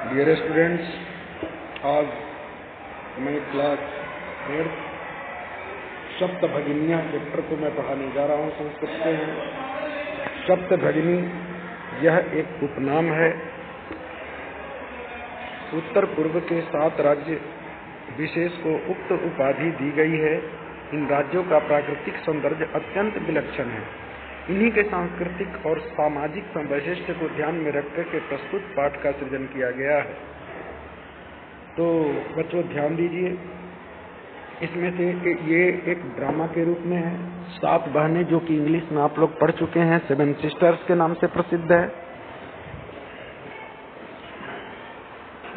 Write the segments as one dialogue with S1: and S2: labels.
S1: Dear students, आज मैं class 8 सप्तभगिनियाँ chapter को मैं पढ़ाने जा रहा हूँ। संस्कृत से हैं। सप्तभगिनी यह एक उपनाम है। उत्तर पूर्व के 7 राज्य विशेष को उक्त उपाधि दी गई है। इन राज्यों का प्राकृतिक सौंदर्य अत्यंत विलक्षण है। इन्हीं के सांस्कृतिक और सामाजिक वैशिष्ट्य को ध्यान में रखकर के प्रस्तुत पाठ का सृजन किया गया है। तो बच्चों ध्यान दीजिए, इसमें से ये एक ड्रामा के रूप में है। 7 बहनें, जो कि इंग्लिश में आप लोग पढ़ चुके हैं, 7 सिस्टर्स के नाम से प्रसिद्ध है।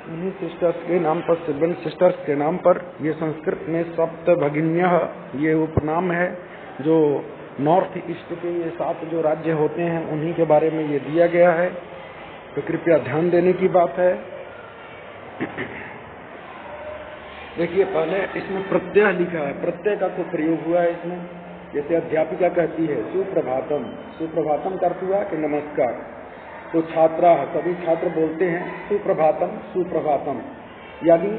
S1: इन्हीं सिस्टर्स के नाम पर, 7 सिस्टर्स के नाम पर ये संस्कृत में सप्तभगिन्यः ये उपनाम है। जो नॉर्थ ईस्ट के ये 7 जो राज्य होते हैं उन्हीं के बारे में ये दिया गया है। तो कृपया ध्यान देने की बात है। देखिए, पहले इसमें प्रत्यय लिखा है, प्रत्यय का को प्रयोग हुआ है इसमें। जैसे अध्यापिका कहती है सुप्रभातम, सुप्रभातम का अर्थ हुआ कि नमस्कार। तो छात्रा, सभी छात्र बोलते हैं सुप्रभातम, सुप्रभातम, यानी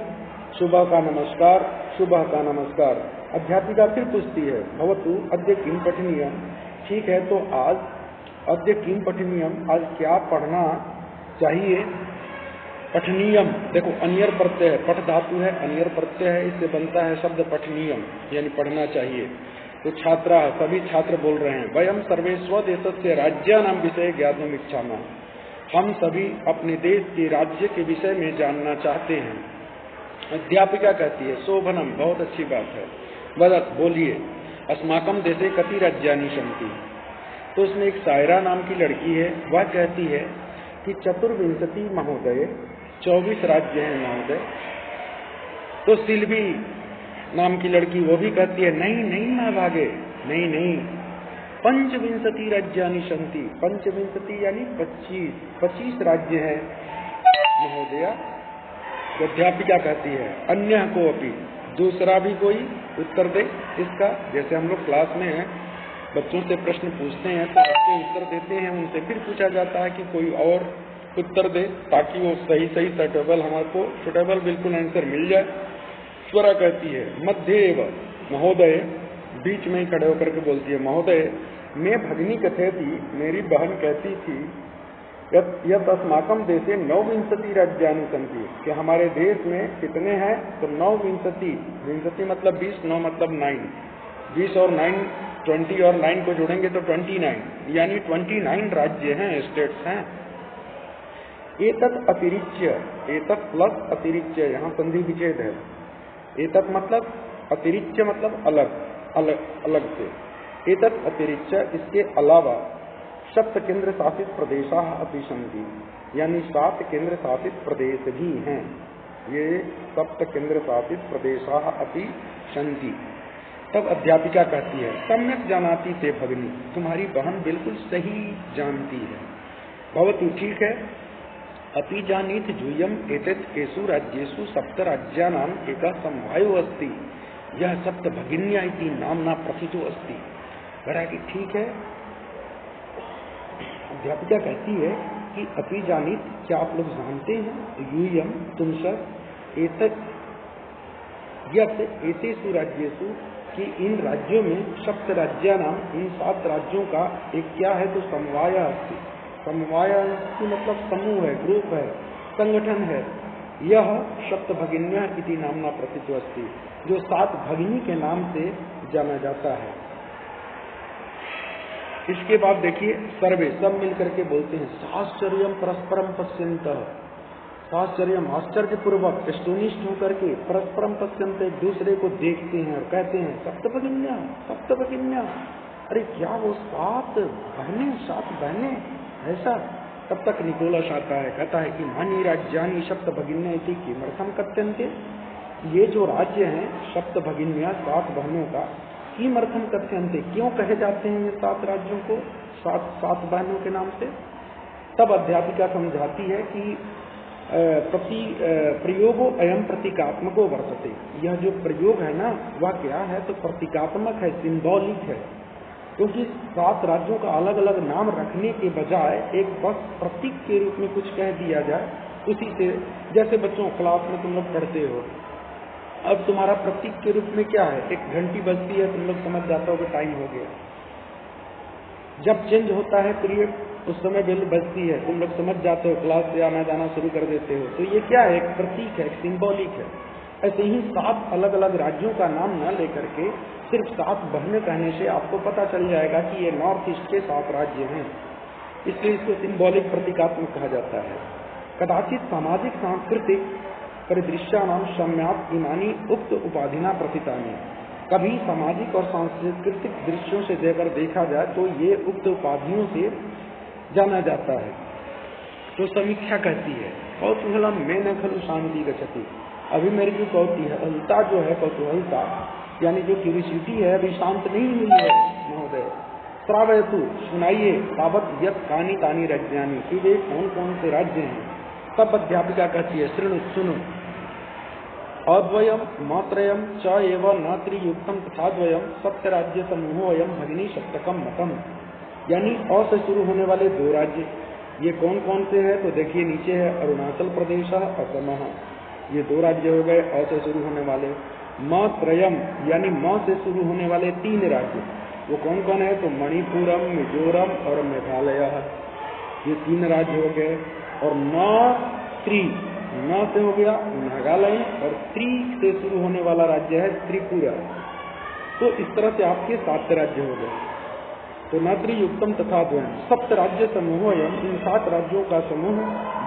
S1: सुबह का नमस्कार, सुबह का नमस्कार। अध्यापिका फिर पूछती है भवतु अद्य किम पठनीयम, ठीक है तो आज अद्य किम पठनीयम, आज क्या पढ़ना चाहिए। पठनीयम, देखो अनियर प्रत्यय है, पठ धातु है, अनियर प्रत्यय है, इससे बनता है शब्द पठनीयम, यानी पढ़ना चाहिए। तो छात्रा, सभी छात्र बोल रहे हैं वयम सर्वे स्वदेशस्य राज्यानां विषय ज्ञातुम इच्छामः, हम सभी अपने देश के राज्य के विषय में जानना चाहते हैं। अध्यापिका कहती है शोभनम, बहुत अच्छी बात है। वदत, बोलिए, अस्माकं देशे कति राज्यानि सन्ति। तो उसमें एक सायरा नाम की लड़की है, वह कहती है कि 24 महोदय, 24 राज्य हैं महोदय। तो सिल्वी नाम की लड़की वो भी कहती है नहीं नहीं मैं भागे, नहीं नहीं, 25 राज्यानि सन्ति, 25 यानी 25 राज्य हैं महोदया। अध्यापिका कहती है अन्य को अपनी, दूसरा भी कोई उत्तर दे इसका। जैसे हम लोग क्लास में हैं, बच्चों से प्रश्न पूछते हैं तो बच्चे उत्तर देते हैं, उनसे फिर पूछा जाता है कि कोई और उत्तर दे, ताकि वो सही सूटेबल, हमारे को सूटेबल बिल्कुल आंसर मिल जाए। स्वरा कहती है मध्य एव महोदय, बीच में ही खड़े होकर के बोलती है महोदय मैं भगिनी कथयति, मेरी बहन कहती थी यत अस्माकं देशे 29 राज्यानि सन्ति, कि हमारे देश में कितने हैं। तो 29, 29 मतलब 20, 9 मतलब 9, 20 और 9 20 और 9 को जोड़ेंगे तो 29, यानी 29 राज्य हैं, स्टेट्स हैं। एतत् अतिरिच्य, एतत् प्लस अतिरिच्य, यहाँ संधि विच्छेद है। एतत् मतलब अतिरिच्य मतलब अलग अलग अलग से, एतत् अतिरिच्य इसके अलावा 7 केंद्र शासित प्रदेशाः अपि सन्ति, यानी 7 केंद्र शासित प्रदेश भी हैं। ये 7 केंद्र शासित प्रदेशाः अपि सन्ति। तब अध्यापिका कहती है सम्यक जानाति ते भगिनी, तुम्हारी बहन बिल्कुल सही जानती है। भवतु, ठीक है। अपि जानीत जूयम एतत् एषु राज्येषु 7 राज्यानां एकः समवायो अस्ति, यह सप्तभगिन्या इति नाम्ना प्रथितो अस्ति। कहा कि ठीक है। अध्यापिका कहती है कि अपि जानीत, क्या आप लोग जानते हैं, यूयम तुम सब, एतत् यत एतेषु राज्येषु, कि इन राज्यों में 7 राज्यानां, इन 7 राज्यों का एक क्या है तो समवाय अस्ति। समवाय की मतलब समूह है, ग्रुप है, संगठन है। यह सप्तभगिन्या इति नामना प्रसिद्ध अस्ति, जो 7 भगिनी के नाम से जाना जाता है। इसके बाद देखिए सर्वे, सब मिलकर के बोलते हैं साश्चर्यम परस्परम पश्यन्तः, साश्चर्यम आश्चर्य पूर्वक, एस्टोनिश्ड होकर के, परस्परम पश्यन्त, एक दूसरे को देखते हैं और कहते हैं सप्तभगिन्या, सप्तभगिन्या, अरे क्या वो 7 बहनें, 7 बहनें, ऐसा। तब तक निकोलस आता है, कहता है कि मानी राज्यानि सप्तभगिन्या इति किमर्थम कथ्यन्ते, ये जो राज्य हैं सप्तभगिन्या, 7 बहनों का, किमर्थम कथ्यन्ते, क्यों कहे जाते हैं ये 7 राज्यों को 7 बहनों के नाम से। तब अध्यापिका समझाती है कि प्रयोगो अयम प्रतीकात्मको वर्तते, यह जो प्रयोग है ना वह क्या है तो प्रतीकात्मक है, सिंबॉलिक है। क्योंकि 7 राज्यों का अलग अलग नाम रखने के बजाय एक बस प्रतीक के रूप में कुछ कह दिया जाए उसी से, जैसे बच्चों क्लास में तुम लोग पढ़ते हो, अब तुम्हारा प्रतीक के रूप में क्या है, एक घंटी बजती है, तुम लोग समझ जाते हो कि टाइम हो गया। जब चेंज होता है पीरियड, उस समय बेल बजती है, तुम लोग समझ जाते हो, क्लास से आना जाना शुरू कर देते हो। तो ये क्या है, एक प्रतीक है, एक सिंबॉलिक है। ऐसे ही 7 अलग अलग राज्यों का नाम न लेकर के सिर्फ 7 बहनें कहने से आपको पता चल जाएगा कि ये नॉर्थ ईस्ट के 7 राज्य हैं, इसलिए इसको सिंबॉलिक प्रतीकात्मक कहा जाता है। कदाचित सामाजिक सांस्कृतिक परिदृश्यानाम सम्यात इमानी उक्त उपाधिना प्रथितानि, कभी सामाजिक और सांस्कृतिक दृश्यों से देकर देखा जाए तो ये उक्त उपाधियों से जाना जाता है। तो समीक्षा कहती है, कौतूहलम में न खलु शांति गच्छति, अभी मेरी जो कौतूहलता जो है, कौतूहलता यानी जो क्यूरियोसिटी है, अभी शांत नहीं हुई है महोदय। श्रावयतु, सुनाइए, तावत यत् कानि तानि राज्यानि, कि वे कौन कौन से राज्य हैं। तब अध्यापिका कहती है, शृणु, सुनो। अद्वयम मात्रयम च एव न त्रियुक्तम तथा द्वयम सप्त राज्य समूहो अयम भगिनी सप्तकम मतम, यानी अ से शुरू होने वाले 2 राज्य, ये कौन कौन से हैं? तो देखिए नीचे है, अरुणाचल प्रदेश, असम, ये 2 राज्य हो गए अ से शुरू होने वाले। म त्रयम यानी म से शुरू होने वाले 3 राज्य, वो कौन कौन है? तो मणिपुरम, मिजोरम और मेघालय, ये 3 राज्य हो गए। और न त्रि, न से हो गया मेघालय, और त्रि से शुरू होने वाला राज्य है त्रिपुरा। तो इस तरह से आपके 7 राज्य हो गए। तो न त्रियुक्तम तथा द्वयम सप्त राज्य समूह, इन 7 राज्यों का समूह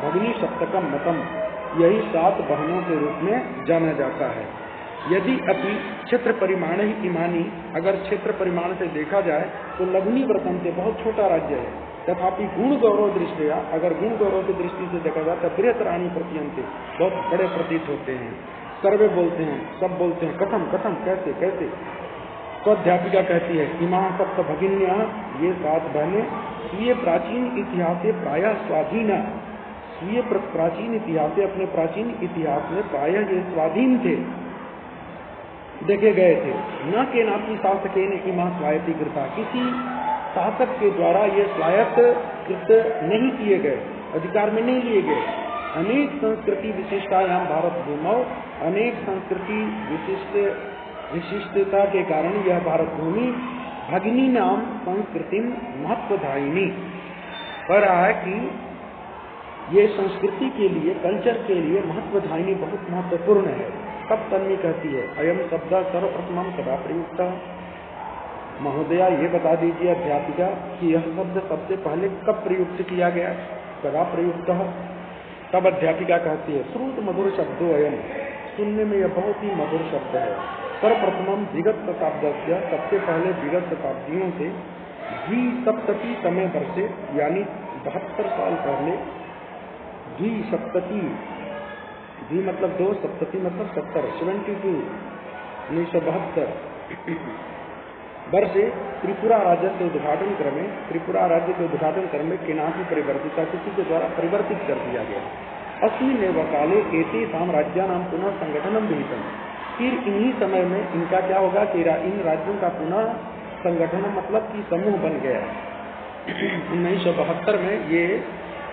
S1: भगिनी सप्तकम मतम, यही 7 बहनों के रूप में जाना जाता है। यदि अपनी क्षेत्र परिमाण ही इमानी, अगर क्षेत्र परिमाण से देखा जाए तो लघुनी व्रतम से बहुत छोटा राज्य है। तथापि गुण गौरव दृष्टिया, अगर गुण गौरव की दृष्टि से देखा जाए तो बृहतराणी प्रतीयन्ते, बहुत बड़े प्रतीत होते हैं। सर्वे बोलते हैं, सब बोलते हैं, कथम कथम, कैसे कैसे। तो अध्यापिका कहती है, इमा सप्त भगिन्या, ये 7 बहनें स्वीय प्राचीन इतिहास से प्रायः स्वाधीन, स्वीय प्राचीन इतिहास से, अपने प्राचीन इतिहास में प्रायः ये स्वाधीन थे, देखे गए थे। न के नाती शासक ने इमा स्वायत्ती कृता, किसी शासक के द्वारा ये स्वायत्त कृत नहीं किए गए, अधिकार में नहीं लिए गए। अनेक संस्कृति विशिष्टायाम भारत भूमौ, अनेक संस्कृति विशिष्टता के कारण यह भारत भूमि भगिनी नाम संस्कृति महत्वधायिनी, कह रहा है कि ये संस्कृति के लिए, कल्चर के लिए महत्वधायिनी, बहुत महत्वपूर्ण है। तब तन्वी कहती है, अयम शब्द सर्वप्रथम कदा प्रयुक्त, महोदया ये बता दीजिए अध्यापिका कि यह शब्द सबसे पहले कब प्रयुक्त किया गया, कदा प्रयुक्त। तब अध्यापिका कहती है, श्रुत मधुर शब्दो अयम, सुनने में यह बहुत ही मधुर शब्द है। सर्वप्रथम विगत शताब्दस्य, सबसे पहले विगत शताब्दियों से, 2 समय वर्षे यानी 72 साल पहले, 2 2 मतलब 2, सप्तति मतलब 70, 72, 1972 वर्षे त्रिपुरा राज्य के उद्घाटन क्रम में, त्रिपुरा राज्य के उद्घाटन क्रम में केनापि परिवर्तिता, किसी के द्वारा परिवर्तित कर दिया गया। अस्मिन् एव काले एते साम्राज्यानां पुनः संगठनम विहितम्, फिर इन्हीं समय में इनका क्या होगा कि इन राज्यों का पुनः संगठन मतलब कि समूह बन गया। 1972 में ये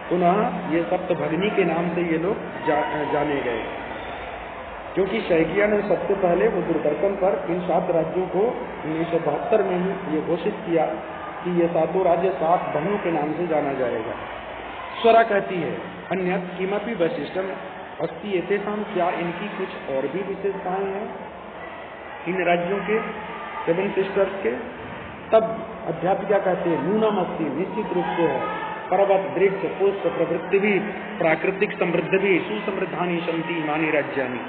S1: पुनः ये सप्तभगिनी के नाम से ये लोग जाने गए, क्योंकि शैकिया ने सबसे पहले वो दूरदर्शन पर इन 7 राज्यों को 1972 में ही ये घोषित किया कि ये 7 राज्य 7 बहनों के नाम से जाना जाएगा। स्वरा कहती है, अन्य किमपि वैशिष्टम अस्ति एतेषां, क्या इनकी कुछ और भी विशेषताएं हैं इन राज्यों के, 7 सिस्टर्स के। तब अध्यापिका कहते हैं, नूनम अस्ति, निश्चित रूप से है, पर्वत वृक्ष पुष्प प्रवृत्ति भी प्राकृतिक समृद्धि भी सुसमृद्धानी सन्ति इमानी राज्यानि,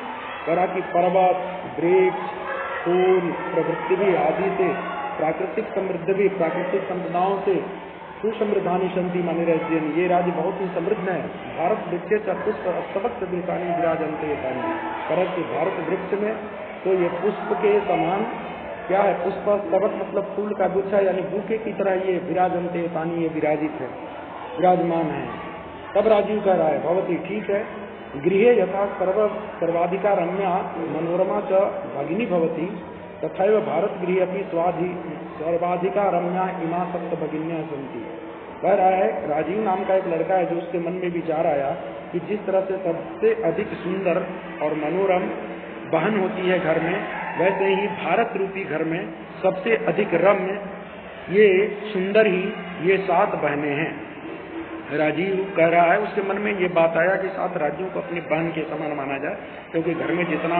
S1: करा कि पर्वत वृक्ष फूल प्रवृत्ति भी आदि से प्राकृतिक समृद्धि भी, प्राकृतिक संपदाओं से सुसमृद्धानी सन्ति इमानी राज्यानि, ये राज्य बहुत ही समृद्ध है। भारत वृक्ष पुष्प स्तबक सदृशानि विराजन्ते तानि, करा कि भारत वृक्ष में तो ये पुष्प के समान क्या है, पुष्प स्तबक मतलब फूल का गुच्छा, यानी बूके की तरह ये विराजन्ते तानि, ये विराजित है, विराजमान है। तब राजीव कह रहा है, भवती ठीक है, गृहे यथा सर्वाधिका रम्या मनोरमा च भगिनी भवती, तथैव भारत गृहे अपनी सर्वाधिका रम्या इमा सप्त भगिन्या सन्ति। कह रहा है, राजीव नाम का एक लड़का है जो उसके मन में विचार आया कि जिस तरह से सबसे अधिक सुंदर और मनोरम बहन होती है घर में, वैसे ही भारत रूपी घर में सबसे अधिक रम्य ये सुंदर ही ये 7 बहनें हैं। राजीव कह रहा है, उसके मन में ये बात आया कि 7 राज्यों को अपनी बहन के समान माना जाए, क्योंकि घर में जितना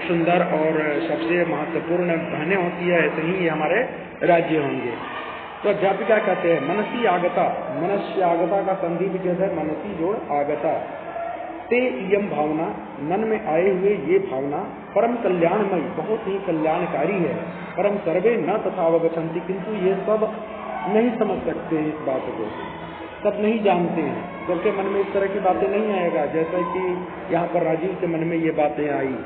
S1: सुंदर और सबसे महत्वपूर्ण बहनें होती है, ऐसे ही ये हमारे राज्य होंगे। तो अध्यापिका कहते हैं मनसी आगता, मनस्य आगता का संधि विच्छेद है मनसी जोड़ आगता, ते इयम भावना, मन में आए हुए ये भावना परम कल्याणमयी, बहुत ही कल्याणकारी है। परम सर्वे न तथा अवगछन्ति, किंतु ये सब नहीं समझ सकते हैं, इस बात को सब नहीं जानते हैं, सबके मन में इस तरह की बातें नहीं आएगा जैसा कि यहाँ पर राजीव के मन में ये बातें आई।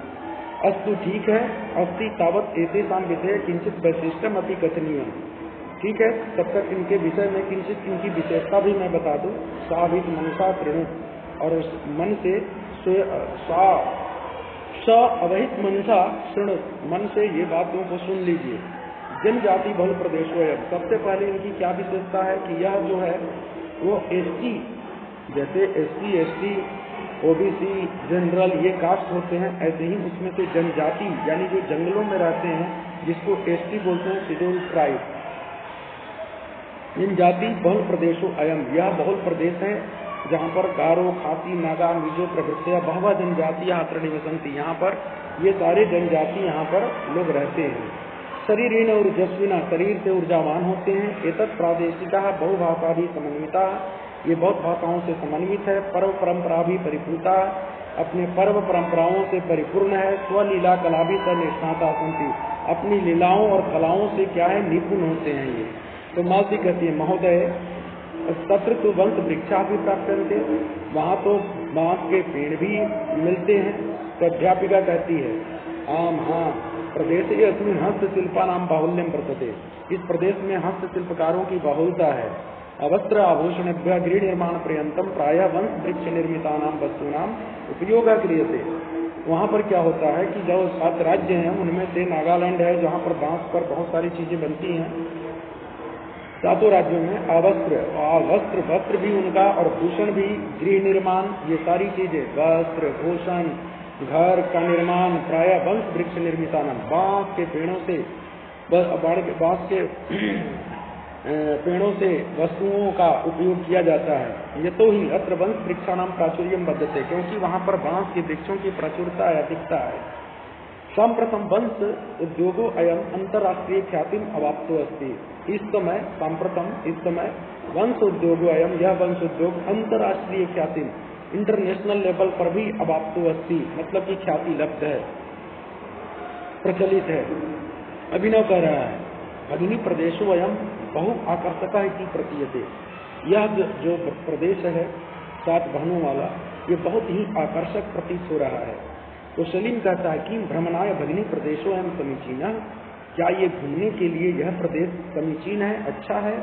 S1: अस्तु ठीक है, अस्ति तावत एतेषां विषय किंचित वैशिष्टम अति कथनीय, ठीक है, तब तक इनके विषय में किंचित इनकी विशेषता भी मैं बता दूं। साभित मनसा तृणु, और उस मन से अवहित मनसा तृणु, मन से ये बातों को सुन लीजिए। जनजाति बहुल प्रदेशों, सबसे पहले इनकी क्या विशेषता है कि यह जो है वो एसटी, जैसे एससी, एसटी, ओबीसी, जनरल ये कास्ट होते हैं, ऐसे ही उसमें से जनजाति यानी जो जंगलों में रहते हैं, जिसको एसटी बोलते हैं, शेड्यूल ट्राइब। जनजाति बहुल प्रदेशों अयम, यह बहुल प्रदेश है जहाँ पर गारो, खासी, नागा, मिजो प्रभृतिया बहवा जनजातियां अत्र निवसन्ति, यहाँ पर ये सारे जनजाति यहाँ पर लोग रहते हैं। शरीरेण और ऊर्जस्विना, शरीर से ऊर्जावान होते हैं। एतत् प्रादेशिका बहुभाषा भी समन्विता, ये बहुत भाषाओं से समन्वित है। पर्व परंपरा भी परिपूर्णता, अपने पर्व परंपराओं से परिपूर्ण है। स्वलीला कला भी सनिष्ठाता संति, अपनी लीलाओं और कलाओं से क्या है निपुण होते हैं ये। तो मालती कहती है महोदय तत्र तो वंश वृक्षा भी प्राप्त करते, वहाँ तो बांस के पेड़ भी मिलते हैं। तो अध्यापिका कहती है आम, हाँ, प्रदेश ये अस्मिन् हस्तशिल्पा नाम बाहुल्यम वर्तते, इस प्रदेश में हस्तशिल्पकारों की बहुलता है। अवस्त्र आभूषणेभ्यः गृह निर्माण पर्यंतम प्रायः वंश वृक्ष निर्मितानां वस्तूनां उपयोग क्रियते। वहाँ पर क्या होता है कि जो 7 राज्य हैं उनमें से नागालैंड है जहाँ पर बांस पर बहुत सारी चीजें बनती हैं। 7 राज्यों में वस्त्र भी उनका और भूषण भी, गृह निर्माण, ये सारी चीजें, वस्त्र, भूषण, घर का निर्माण प्राय वंश वृक्ष निर्मिता नाम, बांस के पेड़ों से, बांस के पेड़ों से वस्तुओं का उपयोग किया जाता है। ये तो ही अत्र वंश वृक्षाणाम प्राचुर्यम बद्धते, क्योंकि वहाँ पर बांस के वृक्षों की प्रचुरता है, अधिकता है। सांप्रतम वंश उद्योगो अयम अंतर्राष्ट्रीय ख्यातिम अवाप्तो अस्ति, इस समय वंश उद्योगो अयम, यह वंश उद्योग अंतर्राष्ट्रीय ख्यातिम, इंटरनेशनल लेवल पर भी अवाप्तो अस्ति, मतलब की ख्याति लब्ध है, प्रचलित है। अभिनव कह रहा है भगिनी प्रदेशो अयम बहु आकर्षक इति प्रतीयते, यह जो प्रदेश है 7 बहनों वाला, ये बहुत ही आकर्षक प्रतीत हो रहा है। तो सलीम कहता है कि भ्रमणाय भगिनी प्रदेशो एवं समीचीन, क्या ये घूमने के लिए यह प्रदेश समीचीन है, अच्छा है।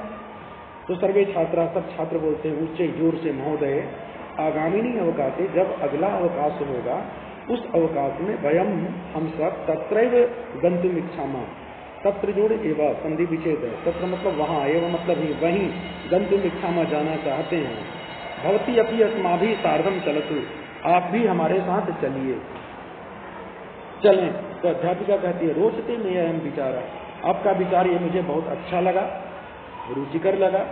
S1: तो सर्वे छात्रा, सब छात्र बोलते हैं ऊंचे जोर से महोदय आगामिनी अवकाशे, जब अगला अवकाश होगा उस अवकाश में वयम हम सब तत्रैव गंतुम इच्छामा, तत्र जोड़ एवं संधि विच्छेद है, तत्र मतलब वहाँ, एवं मतलब ही वहीं, गंतुम इच्छामा जाना चाहते हैं। भवती अपनी अस्माभि सार्धम चलतु, आप भी हमारे साथ चलिए, चलें। तो अध्यापिका कहती है रोचते में अहम विचारा, आपका विचार ये मुझे बहुत अच्छा लगा, रुचिकर लगा।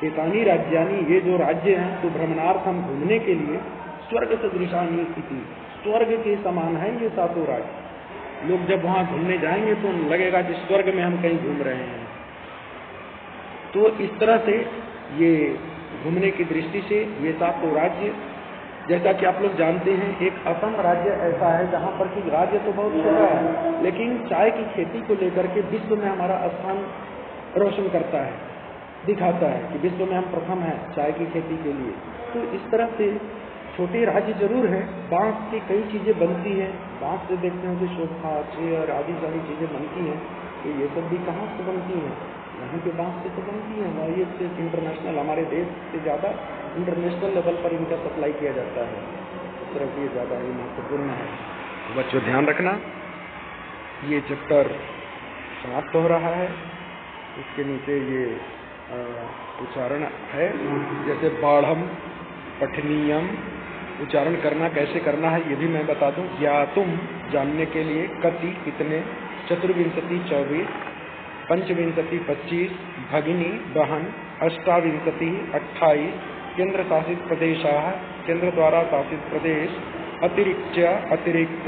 S1: एतानी राज्यानी, ये जो राज्य हैं, तो भ्रमणार्थम घूमने के लिए स्वर्ग सदृशानी स्थिति, स्वर्ग के समान है ये 7 राज्य। लोग जब वहाँ घूमने जाएंगे तो लगेगा कि स्वर्ग में हम कहीं घूम रहे हैं। तो इस तरह से ये घूमने की दृष्टि से ये 7 राज्य, जैसा कि आप लोग जानते हैं एक असम राज्य ऐसा है जहाँ पर कि राज्य तो बहुत छोटा है, लेकिन चाय की खेती को लेकर के विश्व में हमारा स्थान रोशन करता है, दिखाता है कि विश्व में हम प्रथम हैं चाय की खेती के लिए। तो इस तरह से छोटे राज्य जरूर है। बांस की कई चीजें बनती हैं, बांस से देखते हैं कि सोफा, चेयर आदि सारी चीजें बनती हैं। तो ये सब भी कहाँ से बनती हैं? यहाँ के बांस से तो बनती है। ये इंटरनेशनल, हमारे देश से ज्यादा इंटरनेशनल लेवल पर इनका सप्लाई किया जाता है। इस तरह की ज्यादा ही महत्वपूर्ण है। तो बच्चों ध्यान रखना, ये चैप्टर समाप्त हो रहा है। इसके नीचे ये उच्चारण है, जैसे बाढ़म, पठनीयम, उच्चारण करना कैसे करना है ये भी मैं बता दूं। ज्ञातुम जानने के लिए, कति कितने, चतुर्विंशति 24, पंचविंशति 25, भगिनी बहन, अष्टाविंशति 28, केंद्र शासित प्रदेशाः केंद्र द्वारा शासित प्रदेश, अतिरिक्त अतिरिक्त,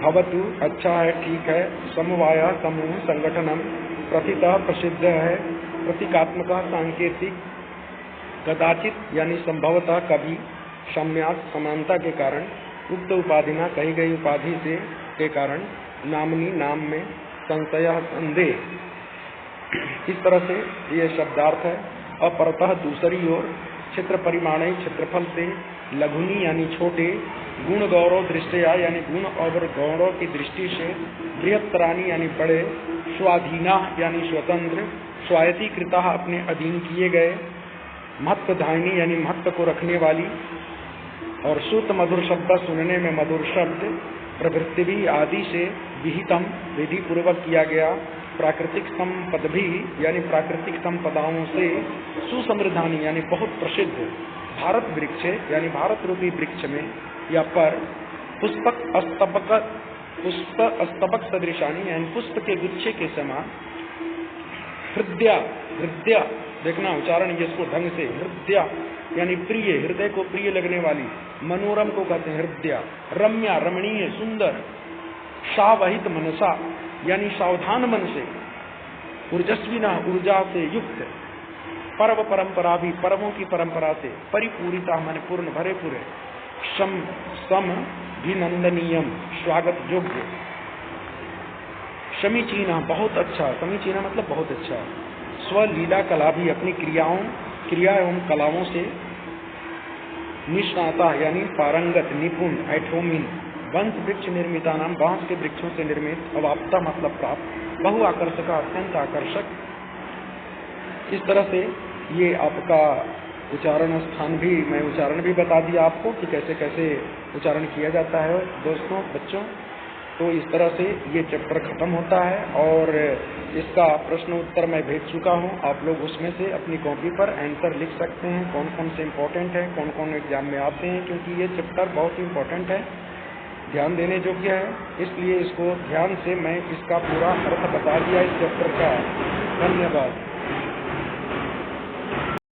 S1: भवतु अच्छा है ठीक है, समवाय समूह संगठनम, प्रथितः प्रसिद्ध है, प्रतीकात्मक सांकेतिक, कदाचित यानी संभवतः कभी, सम्यात समानता के कारण, उक्त उपाधिना कही गई उपाधि से के कारण, नामनी नाम में, संशय संदेह। इस तरह से ये शब्दार्थ है। अपरतः दूसरी ओर, क्षेत्र परिमाण क्षेत्रफल से, लघुनी यानी छोटे, गुण गौरव दृष्टया यानी गुण और गौरव की दृष्टि से, बृहत्तरानी यानी बड़े, स्वाधीना यानी स्वतंत्र, स्वायत्तीकृता अपने अधीन किए गए, महत्वधायिनी यानी महत्व को रखने वाली, और श्रुत मधुर शब्द सुनने में मधुर शब्द, प्रवृत्ति भी आदि से विहितम विधि पूर्वक किया गया, प्राकृतिक संपद भी यानी प्राकृतिक संपदाओं से, सुसमृद्धानी यानी बहुत प्रसिद्ध, भारत वृक्ष यानी भारत रूपी वृक्ष में या पर, पुष्प अस्तबक सदृशानी यानी पुष्प के गुच्छे के समान, हृदय हृदय देखना उच्चारण इसको ढंग से, हृदय यानी प्रिय, हृदय को प्रिय लगने वाली, मनोरम को कहते हैं हृदय, रम्या रमणीय सुंदर, सावहित मनसा यानी सावधान मन से, ऊर्जस्विना ऊर्जा से युक्त, पर्व परंपरा भी पर्वों की परंपरा से, परिपूरिता मन पूर्ण भरे पूरे, सम विनंदनीयम स्वागत योग्य, समीचीना बहुत अच्छा, समीचीना मतलब बहुत अच्छा, स्वलीला कला भी अपनी क्रिया एवं कलाओं से, निष्णाता यानी पारंगत निपुण एठोमिन, वंश वृक्ष निर्मिता नाम बांस के वृक्षों से निर्मित, अवाप्ता मतलब प्राप्त, बहु आकर्षक अत्यंत आकर्षक। इस तरह से ये आपका उच्चारण स्थान भी मैं उच्चारण भी बता दिया आपको कि कैसे कैसे उच्चारण किया जाता है दोस्तों बच्चों। तो इस तरह से ये चैप्टर खत्म होता है और इसका प्रश्न उत्तर मैं भेज चुका हूँ। आप लोग उसमें से अपनी कॉपी पर आंसर लिख सकते हैं, कौन कौन से इम्पोर्टेंट है, कौन कौन एग्जाम में आते हैं, क्योंकि ये चैप्टर बहुत इम्पोर्टेंट है, ध्यान देने योग्य है। इसलिए इसको ध्यान से मैं इसका पूरा अर्थ बता दिया इस चैप्टर का। धन्यवाद।